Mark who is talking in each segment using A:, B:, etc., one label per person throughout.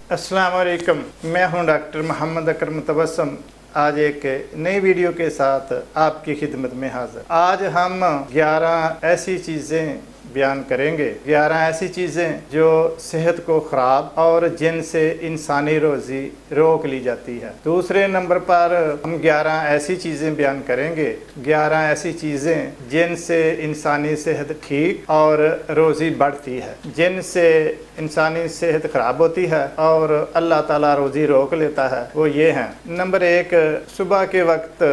A: अस्सलाम वालेकुम, मैं हूं डॉक्टर मोहम्मद अकरम तबस्सुम। आज एक नई वीडियो के साथ आपकी खिदमत में हाजिर। आज हम 11 ऐसी चीज़ें बयान करेंगे, 11 ऐसी चीज़ें जो सेहत को ख़राब और जिनसे इंसानी रोज़ी रोक ली जाती है। दूसरे नंबर पर हम 11 ऐसी चीज़ें बयान करेंगे, 11 ऐसी चीज़ें जिनसे इंसानी सेहत ठीक और रोज़ी बढ़ती है, जिनसे इंसानी सेहत ख़राब होती है और अल्लाह ताला रोज़ी रोक लेता है। वो ये हैं। नंबर 1, सुबह के वक्त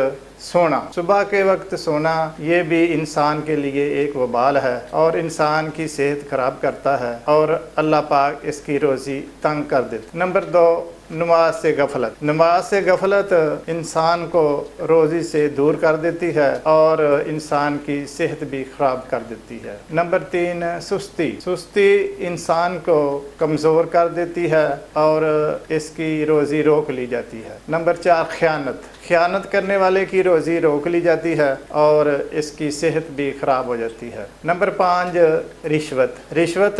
A: सोना। सुबह के वक्त सोना ये भी इंसान के लिए एक वबाल है और इंसान की सेहत ख़राब करता है और अल्लाह पाक इसकी रोज़ी तंग कर देता। नंबर 2, नमाज से गफलत। नमाज से गफलत इंसान को रोज़ी से दूर कर देती है और इंसान की सेहत भी ख़राब कर देती है। नंबर 3, सुस्ती। सुस्ती इंसान को कमज़ोर कर देती है और इसकी रोज़ी रोक ली जाती है। नंबर 4, ख़यानत। ख़यानत करने वाले की रोज़ी रोक ली जाती है और इसकी सेहत भी ख़राब हो जाती है। नंबर 5, रिश्वत। रिश्वत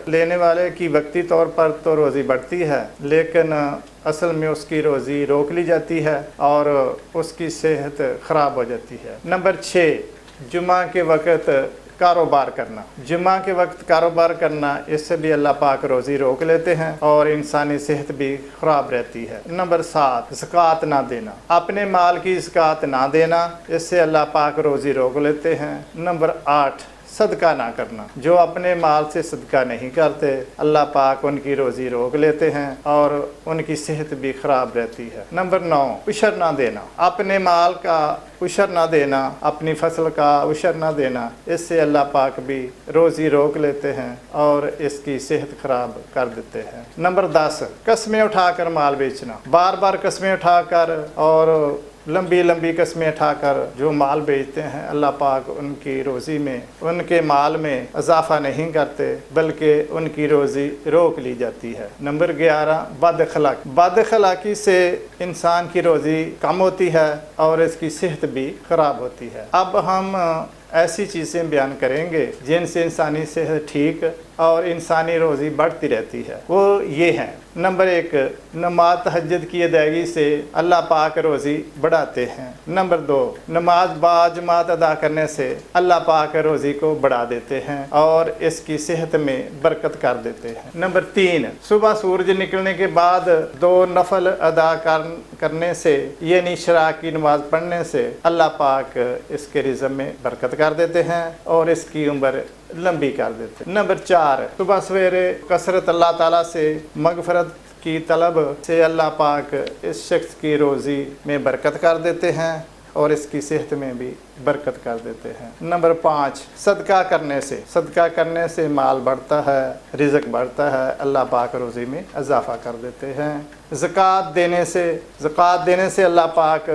A: लेने वाले की वक्ती तौर पर तो रोज़ी बढ़ती है, लेकिन असल में उसकी रोज़ी रोक ली जाती है और उसकी सेहत ख़राब हो जाती है। नंबर 6, जुमा के वक़्त कारोबार करना। जुमा के वक्त कारोबार करना, इससे भी अल्लाह पाक रोज़ी रोक लेते हैं और इंसानी सेहत भी ख़राब रहती है। नंबर 7, ज़कात ना देना। अपने माल की ज़कात ना देना, इससे अल्लाह पाक रोज़ी रोक लेते हैं। नंबर 8, सदका ना करना। जो अपने माल से सदका नहीं करते, अल्लाह पाक उनकी रोज़ी रोक लेते हैं और उनकी सेहत भी ख़राब रहती है। नंबर 9, उशर ना देना। अपने माल का उशर ना देना, अपनी फसल का उशर ना देना, इससे अल्लाह पाक भी रोज़ी रोक लेते हैं और इसकी सेहत ख़राब कर देते हैं। नंबर 10, कस्में उठाकर माल बेचना। बार बार कस्में उठाकर और लंबी लंबी कस्में उठाकर जो माल बेचते हैं, अल्लाह पाक उनकी रोज़ी में, उनके माल में इजाफा नहीं करते, बल्कि उनकी रोज़ी रोक ली जाती है। नंबर 11, बदअखलाक़ी। बदअखलाक़ी से इंसान की रोज़ी कम होती है और इसकी सेहत भी ख़राब होती है। अब हम ऐसी चीज़ें बयान करेंगे जिनसे इंसानी सेहत ठीक और इंसानी रोज़ी बढ़ती रहती है। वो ये हैं। नंबर 1, नमाज तहज्जुद की अदायगी से अल्लाह पाक रोज़ी बढ़ाते हैं। नंबर 2, नमाज बाजमात अदा करने से अल्लाह पाक रोज़ी को बढ़ा देते हैं और इसकी सेहत में बरकत कर देते हैं। नंबर 3, सुबह सूरज निकलने के बाद 2 नफल अदा करने से, यानी शराक की नमाज पढ़ने से अल्लाह पाक इसके रिज़्क़ में बरकत कर देते हैं और इसकी उम्र लंबी कर देते हैं। नंबर 4, सुबह सवेरे कसरत अल्लाह ताला से मगफरत की तलब से अल्लाह पाक इस शख्स की रोज़ी में बरकत कर देते हैं और इसकी सेहत में भी बरकत कर देते हैं। नंबर 5, सदका करने से। सदका करने से माल बढ़ता है, रिज़्क़ बढ़ता है, अल्लाह पाक रोज़ी में इजाफ़ा कर देते हैं। ज़कात देने से अल्लाह पाक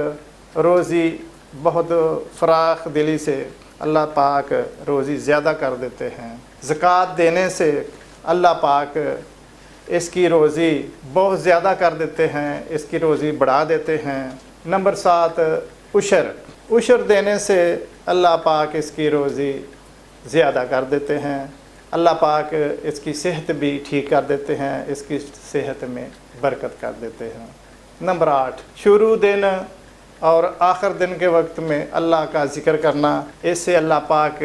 A: रोज़ी बहुत फ़राख दिली से अल्लाह पाक रोज़ी ज़्यादा कर देते हैं। ज़कात देने से अल्लाह पाक इसकी रोज़ी बहुत ज़्यादा कर देते हैं, इसकी रोज़ी बढ़ा देते हैं। नंबर 7, उशर देने से अल्लाह पाक इसकी रोज़ी ज़्यादा कर देते हैं। अल्लाह पाक इसकी सेहत भी ठीक कर देते हैं, इसकी सेहत में बरकत कर देते हैं। नंबर 8, शुरू दिन और आखिर दिन के वक्त में अल्लाह का ज़िक्र करना, इससे अल्लाह पाक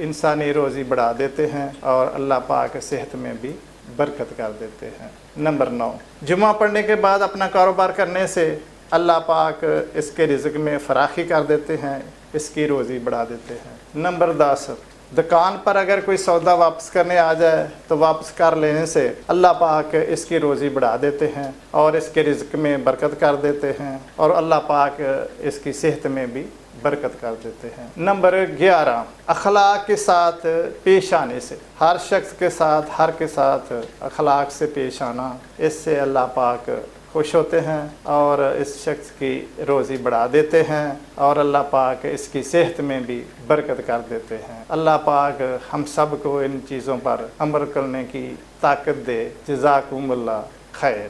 A: इंसानी रोज़ी बढ़ा देते हैं और अल्लाह पाक सेहत में भी बरकत कर देते हैं। नंबर 9, जुमा पढ़ने के बाद अपना कारोबार करने से अल्लाह पाक इसके रिज़्क़ में फ़राखी कर देते हैं, इसकी रोज़ी बढ़ा देते हैं। नंबर 10, दुकान पर अगर कोई सौदा वापस करने आ जाए तो वापस कर लेने से अल्लाह पाक इसकी रोज़ी बढ़ा देते हैं और इसके रिज़्क़ में बरकत कर देते हैं और अल्लाह पाक इसकी सेहत में भी बरकत कर देते हैं। नंबर 11, अखलाक के साथ पेश आने से। हर शख्स के साथ, हर के साथ अखलाक से पेश आना, इससे अल्लाह पाक खुश होते हैं और इस शख्स की रोज़ी बढ़ा देते हैं और अल्लाह पाक इसकी सेहत में भी बरकत कर देते हैं। अल्लाह पाक हम सब को इन चीज़ों पर अमल करने की ताकत दे। जज़ाकुमुल्लाह खैर।